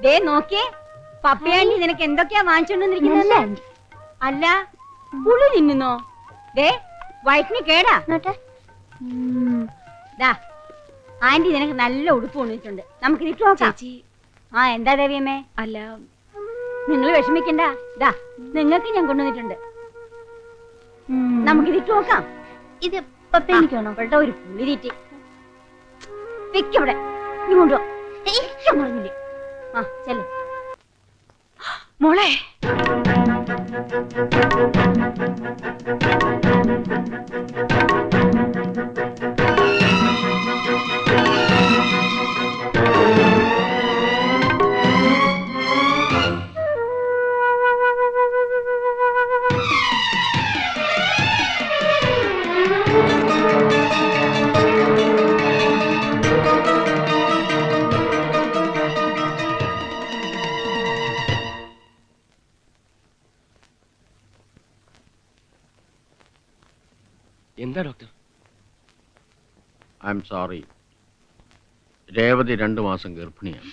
ദേ നോക്കിയേ, പപ്പയാണ്ടി നിനക്ക് എന്തൊക്കെയാ വാങ്ങിച്ചോണ്ടിരിക്കുന്നത്? അല്ല, പുളി തിന്നുന്നോ? ദേ വയറ്റിന് കേടാ. ദാ ആന്റി നിനക്ക് നല്ല ഉടുപ്പ് കൊണ്ടിട്ടുണ്ട്, നമുക്ക് ഇതിട്ട് നോക്കാം. ആ എന്താ ദേവിയമ്മേ? അല്ല, നിങ്ങൾ വിഷമിക്കണ്ട, ദാ നിങ്ങൾക്ക് ഞാൻ കൊണ്ടുവന്നിട്ടുണ്ട്, നമുക്കിതിട്ട് നോക്കാം. ഇത് പപ്പയാണ്ടിക്കാണോ? ഇവിടെ ഒരു പുളി തീറ്റി വെക്കവിടെ, നീ കൊണ്ടുപോ. പറഞ്ഞില്ലേ? ആ ചെല്ലു മോളെ. എന്താ doctor? I am sorry, Revathi 2 മാസം ഗർഭിണിയാണ്.